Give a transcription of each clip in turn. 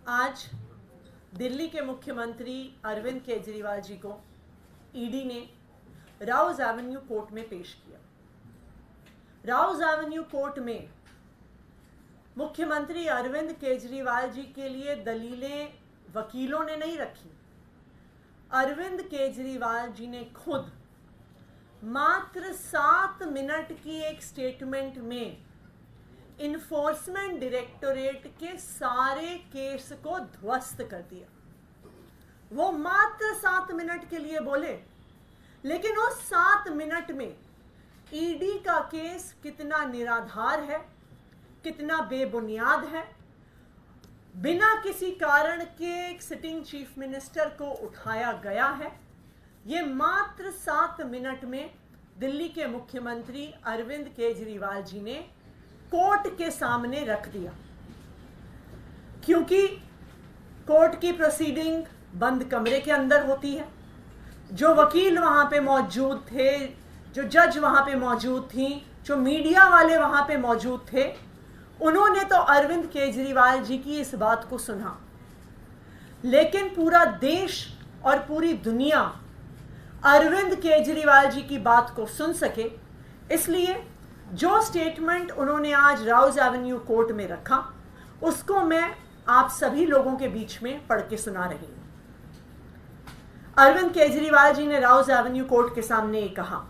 आज दिल्ली के मुख्यमंत्री अरविंद केजरीवाल जी को ईडी ने राउज एवेन्यू कोर्ट में पेश किया। राउज एवेन्यू कोर्ट में मुख्यमंत्री अरविंद केजरीवाल जी के लिए दलीलें वकीलों ने नहीं रखी। अरविंद केजरीवाल जी ने खुद मात्र 7 मिनट की एक स्टेटमेंट में इन्फोर्समेंट डायरेक्टोरेट के सारे केस को ध्वस्त कर दिया। वो मात्र 7 मिनट के लिए बोले, लेकिन उस 7 मिनट में ईडी का केस कितना निराधार है, कितना बेबुनियाद है, बिना किसी कारण के एक सिटिंग चीफ मिनिस्टर को उठाया गया है, ये मात्र 7 मिनट में दिल्ली के मुख्यमंत्री अरविंद केजरीवाल जी ने कोर्ट के सामने रख दिया। क्योंकि कोर्ट की प्रोसीडिंग बंद कमरे के अंदर होती है। जो वकील वहां पे मौजूद थे, जो जज वहां पे मौजूद थी, जो मीडिया वाले वहां पे मौजूद थे, उन्होंने तो अरविंद केजरीवाल जी की इस बात को सुना, लेकिन पूरा देश और पूरी दुनिया अरविंद केजरीवाल जी की बात को सुन सके, इसलिए जो स्टेटमेंट उन्होंने आज राउज एवेन्यू कोर्ट में रखा, उसको मैं आप सभी लोगों के बीच में पढ़ के सुना रही हूं। अरविंद केजरीवाल जी ने राउज एवेन्यू कोर्ट के सामने ये कहा,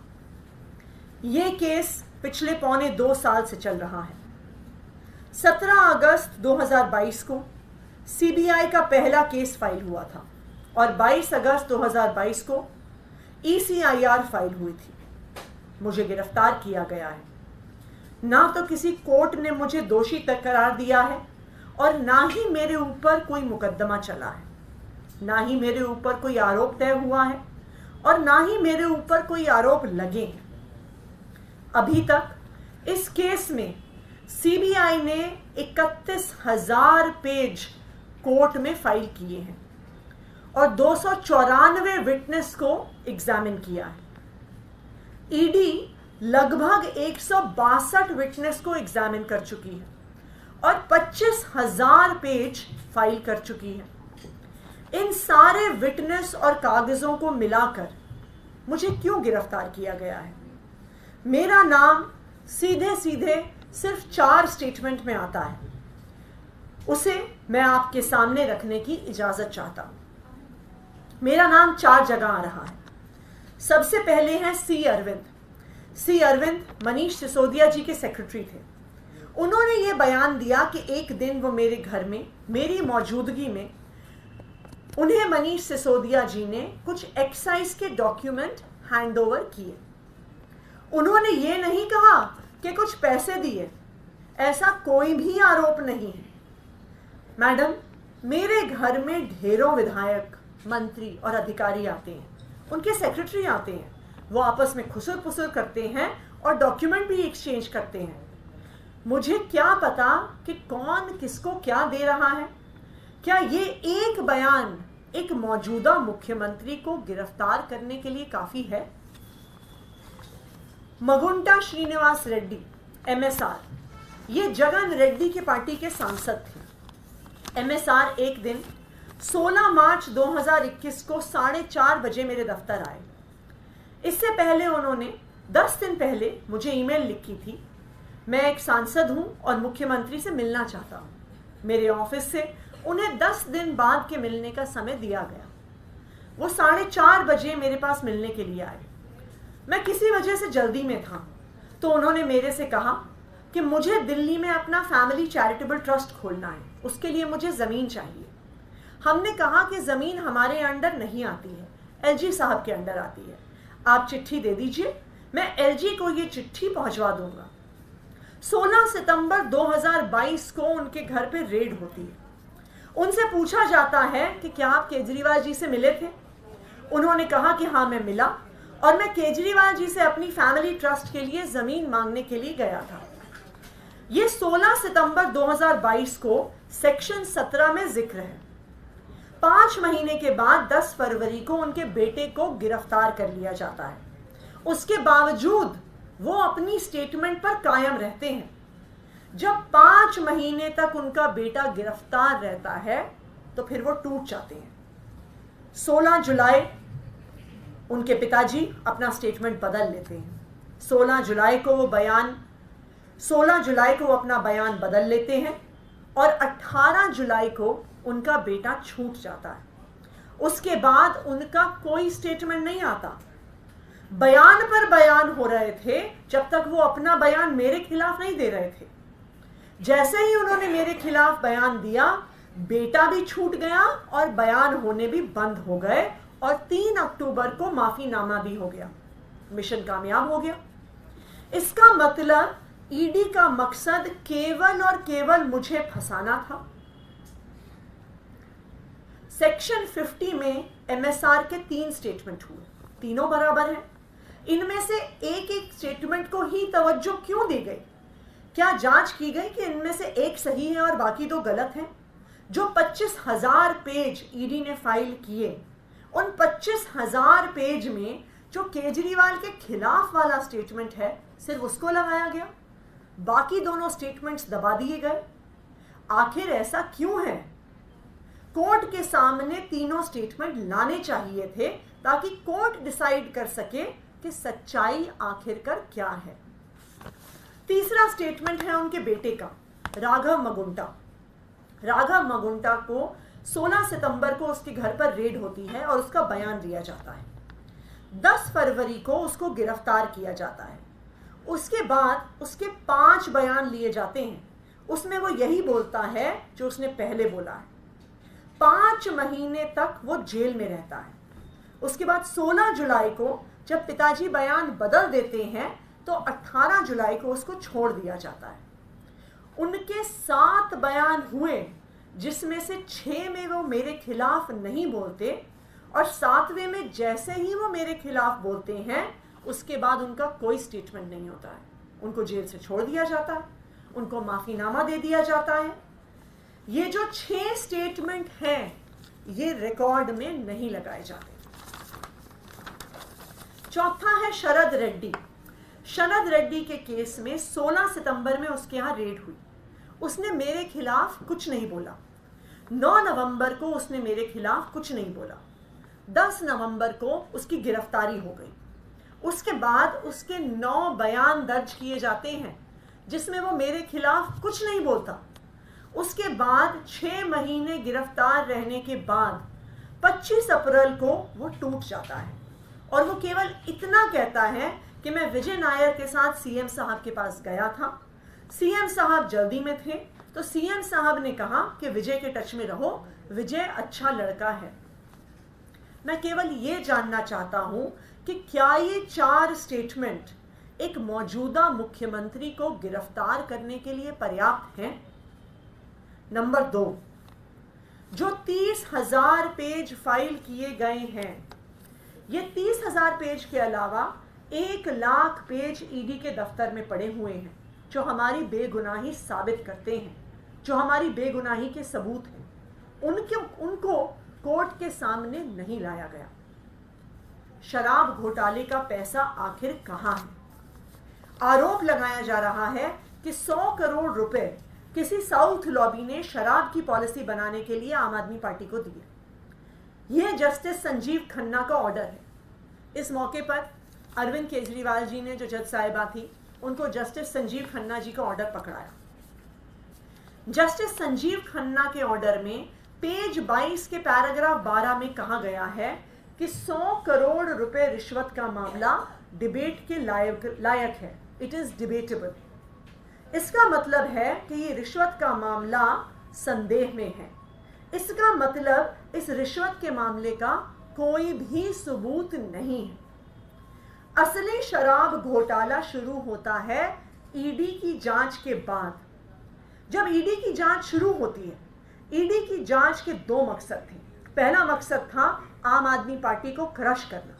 यह केस पिछले 1.25 साल से चल रहा है। 17 अगस्त 2022 को सीबीआई का पहला केस फाइल हुआ था और 22 अगस्त 2022 को ECIR फाइल हुई थी। मुझे गिरफ्तार किया गया है। ना तो किसी कोर्ट ने मुझे दोषी तक करार दिया है और ना ही मेरे ऊपर कोई मुकदमा चला है, ना ही मेरे ऊपर कोई आरोप तय हुआ है और ना ही मेरे ऊपर कोई आरोप लगे हैं। अभी तक इस केस में सीबीआई ने 31,000 पेज कोर्ट में फाइल किए हैं और 294 विटनेस को एग्जामिन किया है। ईडी लगभग 162 विटनेस को एग्जामिन कर चुकी है और 25,000 पेज फाइल कर चुकी है। इन सारे विटनेस और कागजों को मिलाकर मुझे क्यों गिरफ्तार किया गया है? मेरा नाम सीधे सीधे सिर्फ 4 स्टेटमेंट में आता है, उसे मैं आपके सामने रखने की इजाजत चाहता हूं। मेरा नाम 4 जगह आ रहा है। सबसे पहले है सी अरविंद मनीष सिसोदिया जी के सेक्रेटरी थे। उन्होंने ये बयान दिया कि एक दिन वो मेरे घर में मेरी मौजूदगी में उन्हें मनीष सिसोदिया जी ने कुछ एक्साइज के डॉक्यूमेंट हैंडओवर किए। उन्होंने ये नहीं कहा कि कुछ पैसे दिए, ऐसा कोई भी आरोप नहीं है। मैडम, मेरे घर में ढेरों विधायक, मंत्री और अधिकारी आते हैं, उनके सेक्रेटरी आते हैं, वो आपस में खुसर पुसर करते हैं और डॉक्यूमेंट भी एक्सचेंज करते हैं। मुझे क्या पता कि कौन किसको क्या दे रहा है? क्या ये एक बयान एक मौजूदा मुख्यमंत्री को गिरफ्तार करने के लिए काफी है? मगुंटा श्रीनिवास रेड्डी MSR, ये जगन रेड्डी की पार्टी के सांसद थे। MSR एक दिन 16 मार्च 2021 को 4:30 बजे मेरे दफ्तर आए। इससे पहले उन्होंने 10 दिन पहले मुझे ईमेल लिखी थी, मैं एक सांसद हूं और मुख्यमंत्री से मिलना चाहता हूं। मेरे ऑफिस से उन्हें 10 दिन बाद के मिलने का समय दिया गया। वो 4:30 बजे मेरे पास मिलने के लिए आए। मैं किसी वजह से जल्दी में था, तो उन्होंने मेरे से कहा कि मुझे दिल्ली में अपना फैमिली चैरिटेबल ट्रस्ट खोलना है, उसके लिए मुझे ज़मीन चाहिए। हमने कहा कि ज़मीन हमारे अंडर नहीं आती है, LG साहब के अंडर आती है। आप चिट्ठी दे दीजिए, मैं LG को ये चिट्ठी पहुंचवा दूंगा। 16 सितंबर 2022 को उनके घर पे रेड होती है। उनसे पूछा जाता है कि क्या आप केजरीवाल जी से मिले थे? उन्होंने कहा कि हाँ, मैं मिला और मैं केजरीवाल जी से अपनी फैमिली ट्रस्ट के लिए ज़मीन मांगने के लिए गया था। ये 16 सितंबर 2022 को सेक्शन 17 में जिक्र है। 5 महीने के बाद 10 फरवरी को उनके बेटे को गिरफ्तार कर लिया जाता है। उसके बावजूद वो अपनी स्टेटमेंट पर कायम रहते हैं। जब 5 महीने तक उनका बेटा गिरफ्तार रहता है, तो फिर वो टूट जाते हैं। 16 जुलाई उनके पिताजी अपना स्टेटमेंट बदल लेते हैं। 16 जुलाई को वो अपना बयान बदल लेते हैं और 18 जुलाई को उनका बेटा छूट जाता है। उसके बाद उनका कोई स्टेटमेंट नहीं आता। बयान पर बयान हो रहे थे जब तक वो अपना बयान मेरे खिलाफ नहीं दे रहे थे। जैसे ही उन्होंने मेरे खिलाफ बयान दिया, बेटा भी छूट गया और बयान होने भी बंद हो गए और 3 अक्टूबर को माफीनामा भी हो गया। मिशन कामयाब हो गया। इसका मतलब ईडी का मकसद केवल और केवल मुझे फंसाना था। सेक्शन 50 में एमएसआर के 3 स्टेटमेंट हुए, तीनों बराबर हैं। इनमें से एक एक स्टेटमेंट को ही तवज्जो क्यों दी गई? क्या जांच की गई कि इनमें से एक सही है और बाकी 2 गलत हैं? जो 25,000 पेज ईडी ने फाइल किए, उन 25,000 पेज में जो केजरीवाल के खिलाफ वाला स्टेटमेंट है सिर्फ उसको लगाया गया, बाकी दोनों स्टेटमेंट्स दबा दिए गए। आखिर ऐसा क्यों है? कोर्ट के सामने तीनों स्टेटमेंट लाने चाहिए थे ताकि कोर्ट डिसाइड कर सके कि सच्चाई आखिरकार क्या है। तीसरा स्टेटमेंट है उनके बेटे का, राघव मगुंटा। राघव मगुंटा को 16 सितंबर को उसके घर पर रेड होती है और उसका बयान लिया जाता है। 10 फरवरी को उसको गिरफ्तार किया जाता है। उसके बाद उसके 5 बयान लिए जाते हैं। उसमें वो यही बोलता है जो उसने पहले बोला है। 5 महीने तक वो जेल में रहता है। उसके बाद 16 जुलाई को जब पिताजी बयान बदल देते हैं तो 18 जुलाई को उसको छोड़ दिया जाता है। उनके 7 बयान हुए जिसमें से 6 में वो मेरे खिलाफ नहीं बोलते और 7वें में जैसे ही वो मेरे खिलाफ बोलते हैं उसके बाद उनका कोई स्टेटमेंट नहीं होता है। उनको जेल से छोड़ दिया जाता है, उनको माफीनामा दे दिया जाता है। ये जो 6 स्टेटमेंट हैं ये रिकॉर्ड में नहीं लगाए जाते। चौथा है शरद रेड्डी। शरद रेड्डी के केस में 16 सितंबर में उसके यहाँ रेड हुई। उसने मेरे खिलाफ कुछ नहीं बोला। 9 नवंबर को उसने मेरे खिलाफ कुछ नहीं बोला। 10 नवंबर को उसकी गिरफ्तारी हो गई। उसके बाद उसके 9 बयान दर्ज किए जाते हैं जिसमें वो मेरे खिलाफ कुछ नहीं बोलता। उसके बाद 6 महीने गिरफ्तार रहने के बाद 25 अप्रैल को वो टूट जाता है और वो केवल इतना कहता है कि मैं विजय नायर के साथ सीएम साहब के पास गया था। सीएम साहब जल्दी में थे तो सीएम साहब ने कहा कि विजय के टच में रहो, विजय अच्छा लड़का है। मैं केवल ये जानना चाहता हूं कि क्या ये 4 स्टेटमेंट एक मौजूदा मुख्यमंत्री को गिरफ्तार करने के लिए पर्याप्त हैं? नंबर 2, जो 30,000 पेज फाइल किए गए हैं, ये 30,000 पेज के अलावा 1 लाख पेज ईडी के दफ्तर में पड़े हुए हैं जो हमारी बेगुनाही साबित करते हैं, जो हमारी बेगुनाही के सबूत हैं। उनको कोर्ट के सामने नहीं लाया गया। शराब घोटाले का पैसा आखिर कहां है? आरोप लगाया जा रहा है कि 100 करोड़ रुपए किसी साउथ लॉबी ने शराब की पॉलिसी बनाने के लिए आम आदमी पार्टी को दिए। यह जस्टिस संजीव खन्ना का ऑर्डर है। इस मौके पर अरविंद केजरीवाल जी ने, जो जज साहिबा थी, उनको जस्टिस संजीव खन्ना जी का ऑर्डर पकड़ाया। जस्टिस संजीव खन्ना के ऑर्डर में पेज 22 के पैराग्राफ 12 में कहा गया है कि 100 करोड़ रुपए रिश्वत का मामला डिबेट के लायक है। It is debatable. इसका मतलब है कि ये रिश्वत का मामला संदेह में है। इसका मतलब इस रिश्वत के मामले का कोई भी सबूत नहीं है। असली शराब घोटाला शुरू होता है ईडी की जांच के बाद। जब ईडी की जांच शुरू होती है, ईडी की जांच के 2 मकसद थे। पहला मकसद था आम आदमी पार्टी को क्रश करना,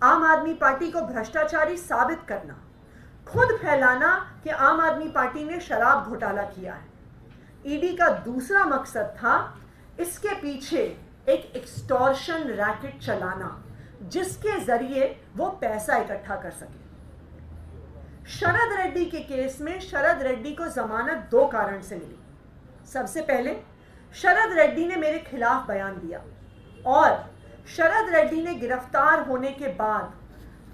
आम आदमी पार्टी को भ्रष्टाचारी साबित करना, खुद फैलाना कि आम आदमी पार्टी ने शराब घोटाला किया है। ईडी का दूसरा मकसद था इसके पीछे एक एक्सटॉर्शन रैकेट चलाना जिसके जरिए वो पैसा इकट्ठा कर सके। शरद रेड्डी के केस में शरद रेड्डी को जमानत 2 कारण से मिली। सबसे पहले, शरद रेड्डी ने मेरे खिलाफ बयान दिया और शरद रेड्डी ने गिरफ्तार होने के बाद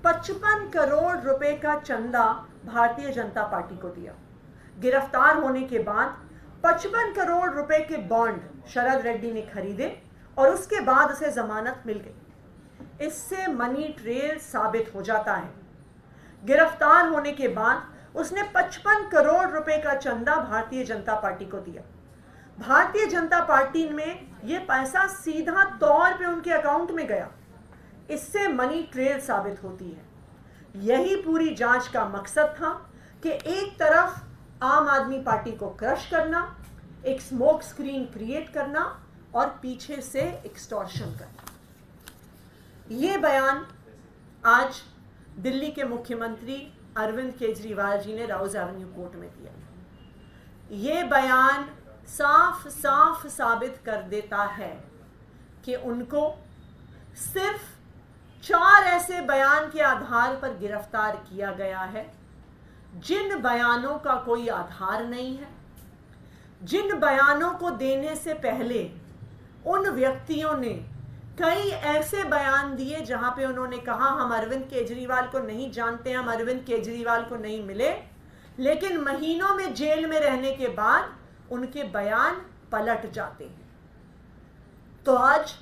55 करोड़ रुपए का चंदा भारतीय जनता पार्टी को दिया। गिरफ्तार होने के बाद 55 करोड़ रुपए के बॉन्ड शरद रेड्डी ने खरीदे और उसके बाद उसे जमानत मिल गई। इससे मनी ट्रेल साबित हो जाता है। गिरफ्तार होने के बाद उसने 55 करोड़ रुपए का चंदा भारतीय जनता पार्टी को दिया। भारतीय जनता पार्टी में यह पैसा सीधा तौर पे उनके अकाउंट में गया। इससे मनी ट्रेल साबित होती है। यही पूरी जांच का मकसद था कि एक तरफ आम आदमी पार्टी को क्रश करना, एक स्मोक स्क्रीन क्रिएट करना और पीछे से एक्सटॉर्शन करना। ये बयान आज दिल्ली के मुख्यमंत्री अरविंद केजरीवाल जी ने राउज एवेन्यू कोर्ट में दिया। ये बयान साफ साफ साबित कर देता है कि उनको सिर्फ 4 ऐसे बयान के आधार पर गिरफ्तार किया गया है जिन बयानों का कोई आधार नहीं है, जिन बयानों को देने से पहले उन व्यक्तियों ने कई ऐसे बयान दिए जहां पे उन्होंने कहा हम अरविंद केजरीवाल को नहीं जानते, हम अरविंद केजरीवाल को नहीं मिले, लेकिन महीनों में जेल में रहने के बाद उनके बयान पलट जाते हैं। तो आज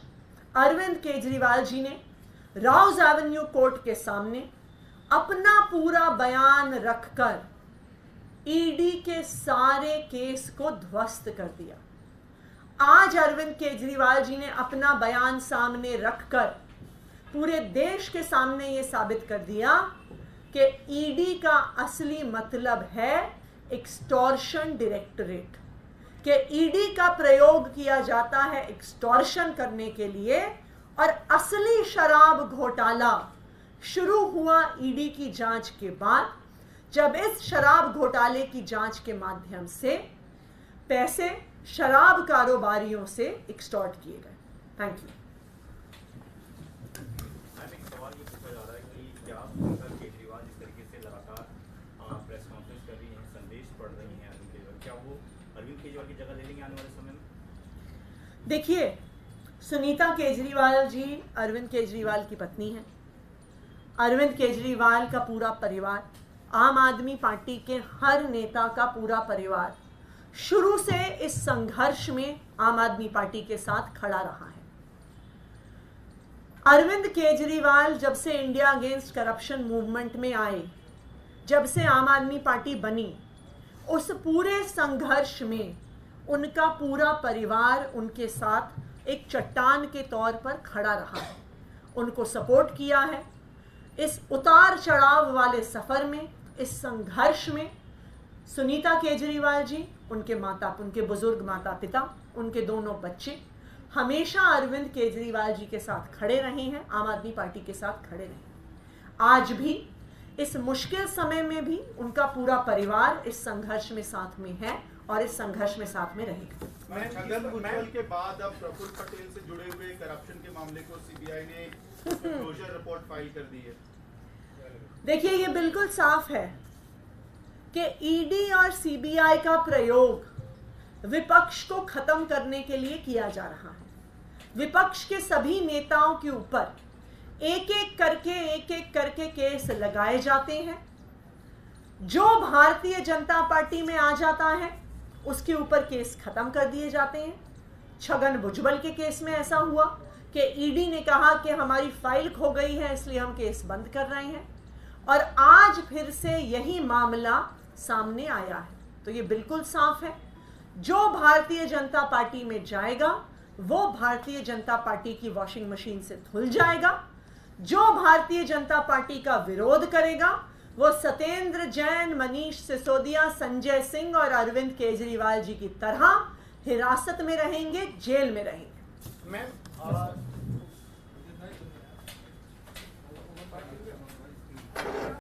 अरविंद केजरीवाल जी ने राउज एवेन्यू कोर्ट के सामने अपना पूरा बयान रखकर ईडी के सारे केस को ध्वस्त कर दिया। आज अरविंद केजरीवाल जी ने अपना बयान सामने रखकर पूरे देश के सामने यह साबित कर दिया कि ईडी का असली मतलब है एक्सटॉर्शन डायरेक्टरेट, कि ईडी का प्रयोग किया जाता है एक्सटॉर्शन करने के लिए। और असली शराब घोटाला शुरू हुआ ईडी की जांच के बाद, जब इस शराब घोटाले की जांच के माध्यम से पैसे शराब कारोबारियों से एक्सटॉर्ट किए गए। Thank you. सवाल ये पूछा जा रहा है कि क्या केजरीवाल जिस तरीके से लगातार प्रेस कॉन्फ्रेंस कर रही हैं, संदेश पढ़ रही हैं अरविंद केजरीवाल, क्या वो अरविंद केजरीवाल की जगह ले लेंगे आने वाले समय में? देखिए, सुनीता केजरीवाल जी अरविंद केजरीवाल की पत्नी हैं। अरविंद केजरीवाल का पूरा परिवार, आम आदमी पार्टी के हर नेता का पूरा परिवार शुरू से इस संघर्ष में आम आदमी पार्टी के साथ खड़ा रहा है। अरविंद केजरीवाल जब से इंडिया अगेंस्ट करप्शन मूवमेंट में आए, जब से आम आदमी पार्टी बनी, उस पूरे संघर्ष में उनका पूरा परिवार उनके साथ एक चट्टान के तौर पर खड़ा रहा है, उनको सपोर्ट किया है। इस उतार चढ़ाव वाले सफर में, इस संघर्ष में सुनीता केजरीवाल जी, उनके बुजुर्ग माता पिता, उनके दोनों बच्चे हमेशा अरविंद केजरीवाल जी के साथ खड़े रहे हैं, आम आदमी पार्टी के साथ खड़े रहे। आज भी इस मुश्किल समय में भी उनका पूरा परिवार इस संघर्ष में साथ में है और इस संघर्ष में साथ में रहेगा। छगन भुजबल के बाद अब प्रफुल्ल पटेल से जुड़े हुए करप्शन के मामले को सीबीआई ने क्लोजर रिपोर्ट फाइल कर दी है। देखिए, ये बिल्कुल साफ है कि ईडी और सीबीआई का प्रयोग विपक्ष को खत्म करने के लिए किया जा रहा है। विपक्ष के सभी नेताओं के ऊपर एक एक करके केस लगाए जाते हैं। जो भारतीय जनता पार्टी में आ जाता है उसके ऊपर केस खत्म कर दिए जाते हैं। छगन भुजबल के केस में ऐसा हुआ कि ईडी ने कहा कि हमारी फाइल खो गई है, इसलिए हम केस बंद कर रहे हैं, और आज फिर से यही मामला सामने आया है। तो ये बिल्कुल साफ है, जो भारतीय जनता पार्टी में जाएगा वो भारतीय जनता पार्टी की वॉशिंग मशीन से धुल जाएगा। जो भारतीय जनता पार्टी का विरोध करेगा वो सत्येंद्र जैन, मनीष सिसोदिया, संजय सिंह और अरविंद केजरीवाल जी की तरह हिरासत में रहेंगे, जेल में रहेंगे। मैम